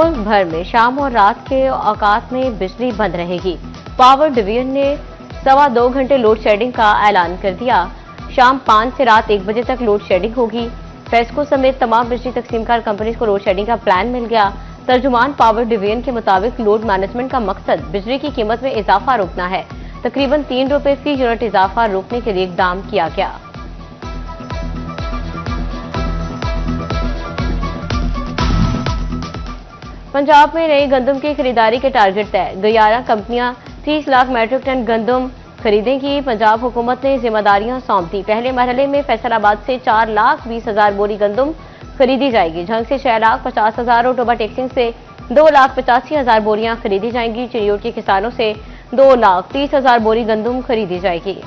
मुल्क भर में शाम और रात के औकात में बिजली बंद रहेगी। पावर डिवीजन ने 2.25 घंटे लोड शेडिंग का ऐलान कर दिया। शाम 5 से रात 1 बजे तक लोड शेडिंग होगी। फेस्को समेत तमाम बिजली तकसीमकार कंपनीज को लोड शेडिंग का प्लान मिल गया। तर्जुमान पावर डिवीजन के मुताबिक लोड मैनेजमेंट का मकसद बिजली की कीमत में इजाफा रोकना है। तकरीबन 3 रुपए फी यूनिट इजाफा रोकने के लिए इकदाम किया गया। पंजाब में नई गंदम की खरीदारी के टारगेट तय। 11 कंपनियां 30 लाख मैट्रिक टन गंदम खरीदेंगी। पंजाब हुकूमत ने जिम्मेदारियां सौंप दी। पहले मरहले में फैसलाबाद से 4,20,000 बोरी गंदम खरीदी जाएगी। झंग से 6,50,000 और टोबा टेक्सिंग से 2,85,000 बोरियां खरीदी जाएंगी। चिड़ियोट के किसानों से 2,30,000 बोरी गंदम खरीदी जाएगी।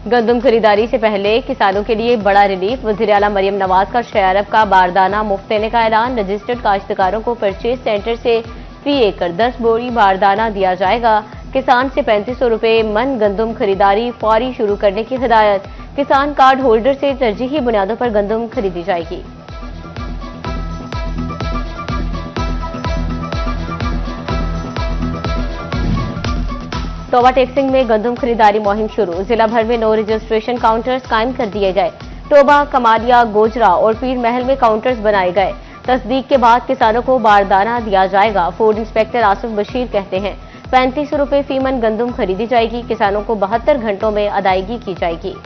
गंदम खरीदारी से पहले किसानों के लिए बड़ा रिलीफ। वज़ीर आला मरियम नवाज का 6 अरब का बारदाना मुफ्त देने का ऐलान। रजिस्टर्ड काश्तकारों को परचेज सेंटर से फी एकड़ 10 बोरी बारदाना दिया जाएगा। किसान से 3500 रुपए मन गंदम खरीदारी फौरी शुरू करने की हिदायत। किसान कार्ड होल्डर से तरजीही बुनियादों पर गंदम खरीदी जाएगी। टोबा टेक्सिंग में गंदम खरीदारी मुहिम शुरू। जिला भर में 9 रजिस्ट्रेशन काउंटर्स कायम कर दिए गए। टोबा, कमालिया, गोजरा और पीर महल में काउंटर्स बनाए गए। तस्दीक के बाद किसानों को बारदाना दिया जाएगा। फूड इंस्पेक्टर आसिफ बशीर कहते हैं 3500 रुपए फी मन गंदम खरीदी जाएगी। किसानों को 72 घंटों में अदायगी की जाएगी।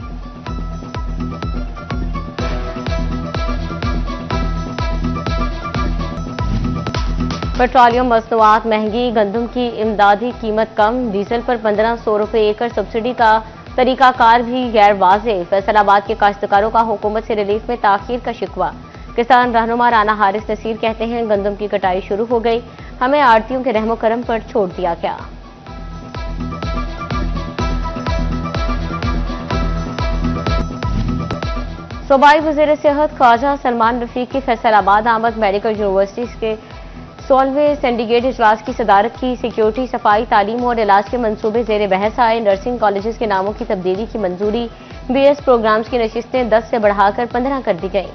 पेट्रोलियम मसनूआत महंगी, गंदम की इमदादी कीमत कम, डीजल पर 1500 रुपए एकड़ सब्सिडी का तरीकाकार भी गैर वाज़ेह। फैसलाबाद के काश्तकारों का हुकूमत से रिलीफ में ताखीर का शिकवा। किसान रहनुमा राना हारिस नसीर कहते हैं गंदम की कटाई शुरू हो गई, हमें आड़तियों के रहमो करम पर छोड़ दिया गया। सूबाई वज़ीर सेहत ख्वाजा सलमान रफीक की फैसलाबाद आमद मेडिकल यूनिवर्सिटीज के 16वें सिंडिकेट इजलास की सदारत की। सिक्योरिटी, सफाई, तालीम और इलाज के मंसूबे जेर बहस आए। नर्सिंग कॉलेजेस के नामों की तब्दीली की मंजूरी। बीएस प्रोग्राम्स की नशिस्तें 10 से बढ़ाकर 15 कर दी गई।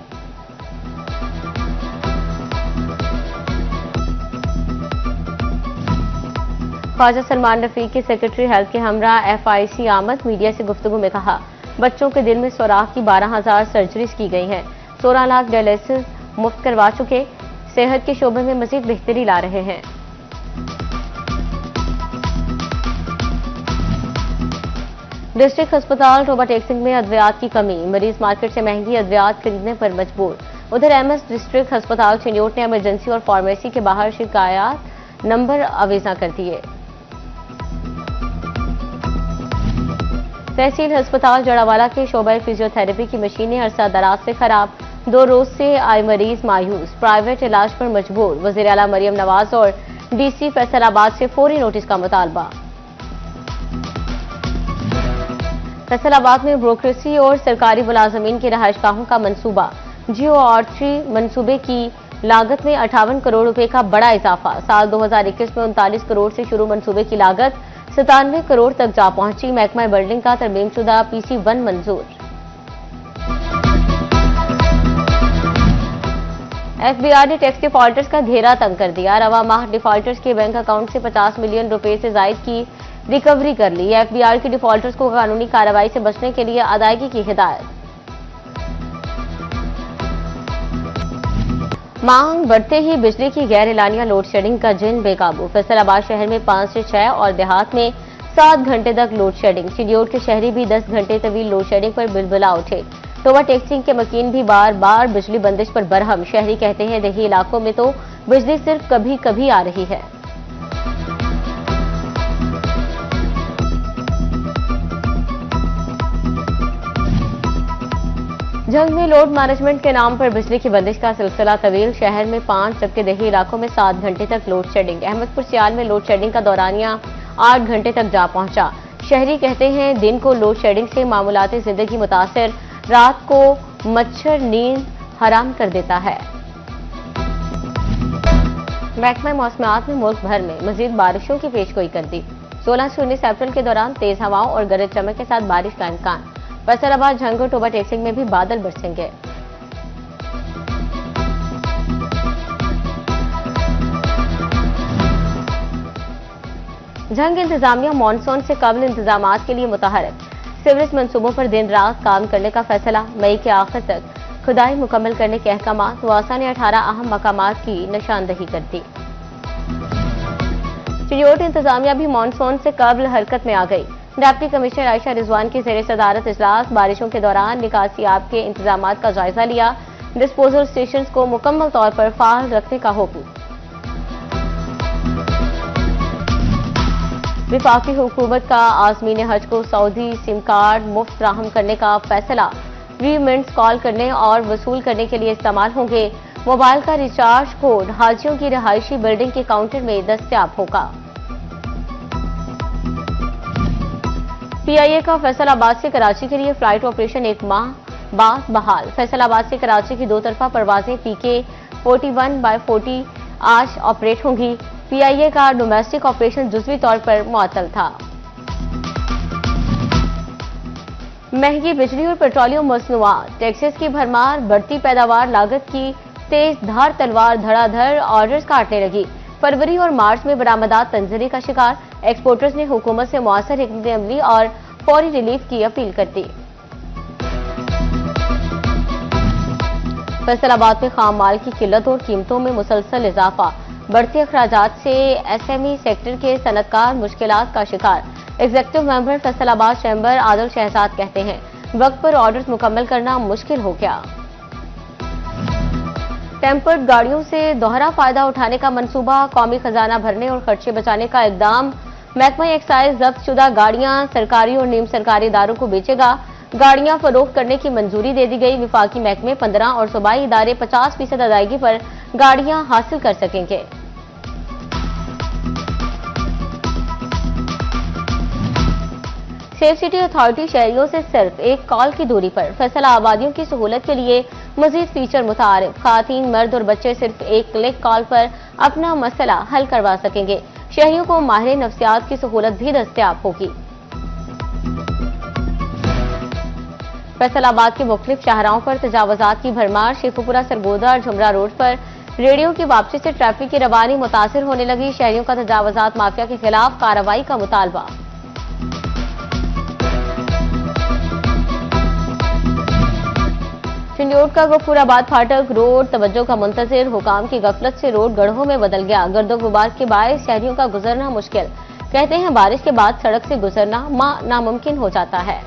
ख्वाजा सलमान रफीक के सेक्रेटरी हेल्थ के हमरा FIC आमद मीडिया से गुफ्तगू में कहा बच्चों के दिल में सुराख की 12,000 सर्जरीज की गई हैं। 16 लाख डायलिसिस मुफ्त करवा चुके। सेहत के शोबे में मजीद बेहतरी ला रहे हैं। डिस्ट्रिक्ट अस्पताल टोबा टेक्सिंग में अद्वियात की कमी। मरीज मार्केट से महंगी अद्वियात खरीदने पर मजबूर। उधर MS डिस्ट्रिक्ट अस्पताल चिन्योट ने इमरजेंसी और फार्मेसी के बाहर शिकायत नंबर अवेजा कर दिए। तहसील अस्पताल जड़ावाला के शोबे फिजियोथेरेपी की मशीनें अरसा दराज से खराब। 2 रोज से आए मरीज मायूस, प्राइवेट इलाज पर मजबूर। वज़ीर आला मरियम नवाज और DC फैसलाबाद से फौरी नोटिस का मुतालबा। फैसलाबाद में ब्रोक्रेसी और सरकारी मुलाजमीन की रहायशगाहों का मंसूबा। जियो आर्टरी मंसूबे की लागत में 58 करोड़ रुपए का बड़ा इजाफा। साल 2021 में 39 करोड़ से शुरू मंसूबे की लागत 97 करोड़ तक जा पहुंची। महकमा बिल्डिंग का तरमीमशुदा PC1 मंजूर। FBI ने टैक्स डिफॉल्टर्स का घेरा तंग कर दिया। रवा माह डिफॉल्टर्स के बैंक अकाउंट से 50 मिलियन रुपए से जायद की रिकवरी कर ली। FBI की डिफॉल्टर्स को कानूनी कार्रवाई से बचने के लिए अदायगी की हिदायत। मांग बढ़ते ही बिजली की गैर एलानिया लोड शेडिंग का जिन बेकाबू। फैसलाबाद शहर में 5 से 6 और देहात में 7 घंटे तक लोड शेडिंग। चिड़ियोट के शहरी भी 10 घंटे तवील लोड शेडिंग पर बिलबिला उठे। टोबा टेक्सिंग के मकीन भी बार बार बिजली बंदिश पर बरहम। शहरी कहते हैं देही इलाकों में तो बिजली सिर्फ कभी कभी आ रही है। जंग में लोड मैनेजमेंट के नाम पर बिजली की बंदिश का सिलसिला तवील। शहर में 5 जबकि देही इलाकों में 7 घंटे तक लोड शेडिंग। अहमदपुर सियाल में लोड शेडिंग का दौरानिया 8 घंटे तक जा पहुंचा। शहरी कहते हैं दिन को लोड शेडिंग से मामूलाती जिंदगी मुतासिर, रात को मच्छर नींद हराम कर देता है। महकमा मौसमियात ने मुल्क भर में मजीद बारिशों की पेशगोई कर दी। 16 से 19 अप्रैल के दौरान तेज हवाओं और गरज चमक के साथ बारिश का इम्कान। फैसलाबाद, झंगोर, टोबा, टेकसिंग में भी बादल बरसेंगे। झंग इंतजामिया मानसून से कबल इंतजामात के लिए मुतहरक। सीवरेज मंसूबों पर दिन रात काम करने का फैसला। मई के आखिर तक खुदाई मुकम्मल करने के अहकामात। वासा ने 18 अहम मकामात की निशानदही कर दी। चिड़ियोट इंतजामिया भी मानसून से कबल हरकत में आ गई। डिप्टी कमिश्नर आयशा रिजवान की ज़ेर सदारत इजलास। बारिशों के दौरान निकासियाब के इंतजामात का जायजा लिया। डिस्पोजल स्टेशन को मुकम्मल तौर पर फाल रखने का हुक्म। विफाकी हुकूमत का आज़मीन हज को सऊदी सिम कार्ड मुफ्त फराहम करने का फैसला। फ्री मिनट्स कॉल करने और वसूल करने के लिए इस्तेमाल होंगे। मोबाइल का रिचार्ज कोड हाजियों की रिहायशी बिल्डिंग के काउंटर में दस्तयाब होगा। पीआईए का फैसलाबाद से कराची के लिए फ्लाइट ऑपरेशन 1 माह बाद बहाल। फैसलाबाद से कराची की 2 तरफा परवाजें पीके 41/40 आज ऑपरेट होंगी। पीआईए का डोमेस्टिक ऑपरेशन जुज़वी तौर पर मुअत्तल था। महंगी बिजली और पेट्रोलियम मसनूआत, टैक्सेस की भरमार, बढ़ती पैदावार, लागत की तेज धार तलवार धड़ाधड़ ऑर्डर्स काटने लगी। फरवरी और मार्च में बरामदात तंजरी का शिकार। एक्सपोर्टर्स ने हुकूमत से मुअस्सर हिकमत अमली और फौरी रिलीफ की अपील कर दी। फैसलाबाद में खाम माल की किल्लत और कीमतों में मुसलसल इजाफा। बढ़ते अखराजात से एसएमई सेक्टर के सनतकार मुश्किलात का शिकार। Executive member Faisalabad chamber Adil Shahzad कहते हैं, वक्त पर ऑर्डर्स मुकम्मल करना मुश्किल हो गया। टेम्पर्ड गाड़ियों से दोहरा फायदा उठाने का मंसूबा। कौमी खजाना भरने और खर्चे बचाने का इकदाम। महकमा एक्साइज जब्त शुदा गाड़ियां सरकारी और नीम सरकारी इदारों को बेचेगा। गाड़ियां फरोख्त करने की मंजूरी दे दी गई। विफाकी महकमे 15 और सूबाई इदारे 50% अदायगी पर गाड़ियां हासिल कर सकेंगे। सेफ सिटी अथॉरिटी शहरियों से सिर्फ एक कॉल की दूरी पर। फैसला आबादियों की सहूलत के लिए मजीद फीचर मुतारिफ। खातीन, मर्द और बच्चे सिर्फ एक क्लिक कॉल पर अपना मसला हल करवा सकेंगे। शहरियों को माहिर नफ्सियात की सहूलत भी दस्तयाब होगी। फैसलाबाद के मुख्तलिफ शाहराहों पर तजावुजात की भरमार। शेखुपुरा, सरगोदा और झुमरा रोड पर रेडियो की वापसी से ट्रैफिक की रवानी मुतासिर होने लगी। शहरियों का तजावुजात माफिया के खिलाफ कार्रवाई का मुतालबा। चिड़ियोट का गफूराबाद फाटक रोड तवज्जो का मुंतजिर। हुकाम की गफलत से रोड गड्ढों में बदल गया। गर्दो गुबार के बायस शहरियों का गुजरना मुश्किल। कहते हैं बारिश के बाद सड़क से गुजरना नामुमकिन हो जाता है।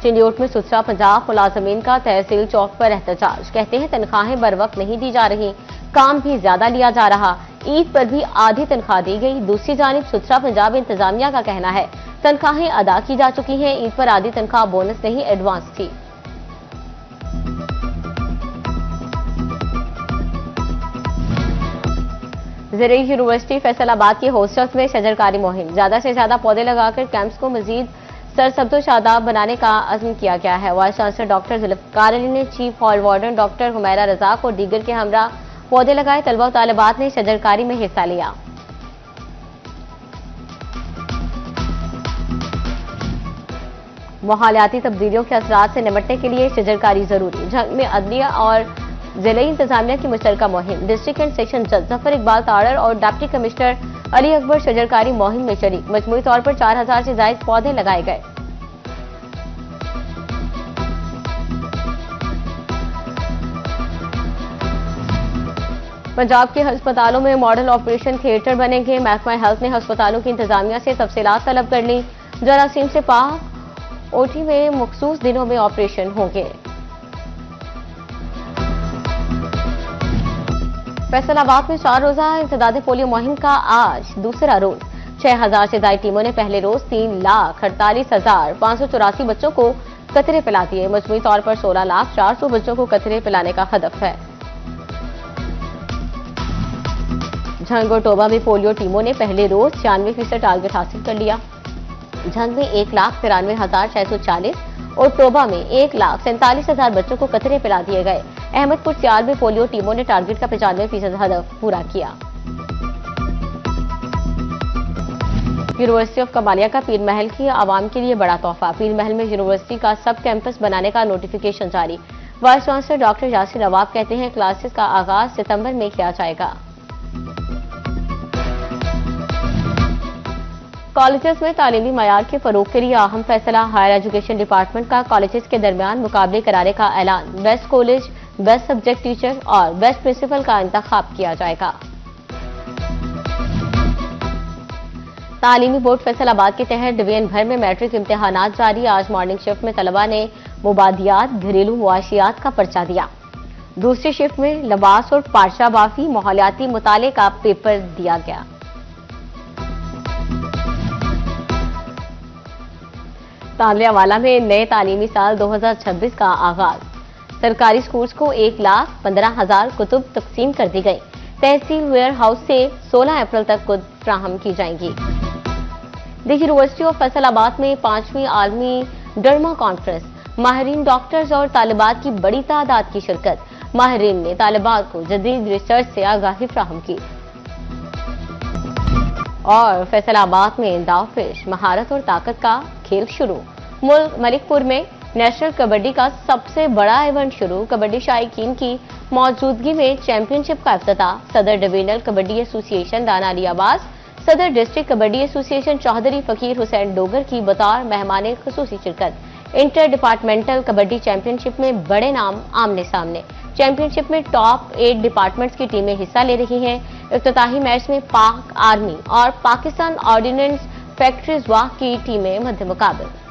चिड़ियोट में सुथरा पंजाब मुलाजमीन का तहसील चौक पर एहतजाज। कहते हैं तनख्वाहें बर वक्त नहीं दी जा रही, काम भी ज्यादा लिया जा रहा। ईद पर भी आधी तनख्वाह दी गई। दूसरी जानिब सुथरा पंजाब इंतजामिया का कहना है तनख्वाहें अदा की जा चुकी हैं। ईद पर आधी तनख्वाह बोनस नहीं एडवांस थी। ज़राई यूनिवर्सिटी फैसलाबाद के हॉस्टल्स में शजरकारी मुहिम। ज्यादा से ज्यादा पौधे लगाकर कैंप्स को मजीद सरसब्ज़ो शादाब बनाने का अज़्म किया गया है। Vice chancellor doctor Zulfikar Ali ने chief hall warden doctor Humaira Razak और दीगर के हमरा पौधे लगाए। तलबा और तालिबात ने शजरकारी में हिस्सा लिया। माहौलियाती तब्दीलियों के असरात से निपटने के लिए शजरकारी जरूरी। झंग में अदलिया और जिले इंतजामिया की मुश्तरका मुहिम। डिस्ट्रिक्ट एंड सेक्शन जज जफर इकबाल ताड़र और डिप्टी कमिश्नर अली अकबर शजरकारी मुहिम में शरीक। मजमूई तौर पर 4000 से ज्यादा पौधे लगाए गए। पंजाब के अस्पतालों में मॉडल ऑपरेशन थिएटर बनेंगे। महकमा हेल्थ ने अस्पतालों की इंतजामिया से तफसीलात तलब कर ली। जरासीम से पाक ओटी में मखसूस दिनों में ऑपरेशन होंगे। फैसलाबाद में 4 रोजा इंसदाद पोलियो मुहिम का आज दूसरा रोज। 6000 से ज्यादा टीमों ने पहले रोज 3,48,584 बच्चों को कतरे पिला दिए। मजमूई तौर पर 16,400 बच्चों को कतरे पिलाने का हदफ है। झंग और टोबा में पोलियो टीमों ने पहले रोज 96% टारगेट हासिल कर लिया। झंग में 1,93,640 और टोबा में 1,47,000 बच्चों को कतरे पिला दिए गए। अहमदपुर सियाल में पोलियो टीमों ने टारगेट का 95% हदफ पूरा किया। यूनिवर्सिटी ऑफ कमालिया का पीर महल की आवाम के लिए बड़ा तोहफा। पीर महल में यूनिवर्सिटी का सब कैंपस बनाने का नोटिफिकेशन जारी। वाइस चांसलर डॉक्टर यासिर नवाब कहते हैं क्लासेस का आगाज सितंबर में किया जाएगा। कॉलेजेस में तालीमी मयार के फरोग के लिए अहम फैसला। हायर एजुकेशन डिपार्टमेंट का कॉलेजेस के दरमियान मुकाबले कराने का ऐलान। Best college, best subject teacher और बेस्ट प्रिंसिपल का इंतखाब किया जाएगा। तालीमी बोर्ड फैसलाबाद के तहत डिवीजन भर में मैट्रिक इम्तिहानात जारी। आज मॉर्निंग शिफ्ट में तलबा ने मुबादियात, घरेलू मुआशियात का पर्चा दिया। दूसरी शिफ्ट में लबास और पारशा बाफी माहौलियाती मुताले का पेपर दिया गया। तालियावाला में नए तालीमी साल 2026 का आगाज। सरकारी स्कूल्स को 1,15,000 कुतुब तकसीम कर दी गई। तहसील वेयर हाउस से 16 अप्रैल तक कुतुब फ्राहम की जाएंगी। द यूनिवर्सिटी ऑफ फैसलाबाद में 5वीं आलमी डर्मा कॉन्फ्रेंस। माहिरीन डॉक्टर्स और तालिबात की बड़ी तादाद की शिरकत। माहिरीन ने तालिबात को जदीद रिसर्च से आगाही फ्राहम की। और फैसलाबाद में दावपेश, महारत और ताकत का खेल शुरू। मुल्क मलिकपुर में नेशनल कबड्डी का सबसे बड़ा इवेंट शुरू। कबड्डी शायकीन की मौजूदगी में चैंपियनशिप का इफ्तिताह। सदर डिवीजनल कबड्डी एसोसिएशन दाना अली आबास, सदर डिस्ट्रिक्ट कबड्डी एसोसिएशन चौधरी फकीर हुसैन डोगर की बतौर मेहमान खुसूसी शिरकत। इंटर डिपार्टमेंटल कबड्डी चैंपियनशिप में बड़े नाम आमने सामने। चैंपियनशिप में टॉप 8 डिपार्टमेंट्स की टीमें हिस्सा ले रही हैं। इफ्तिताही मैच में पाक आर्मी और पाकिस्तान ऑर्डिनेंस फैक्ट्रीज वाह की टीमें मध्य मुकाबले।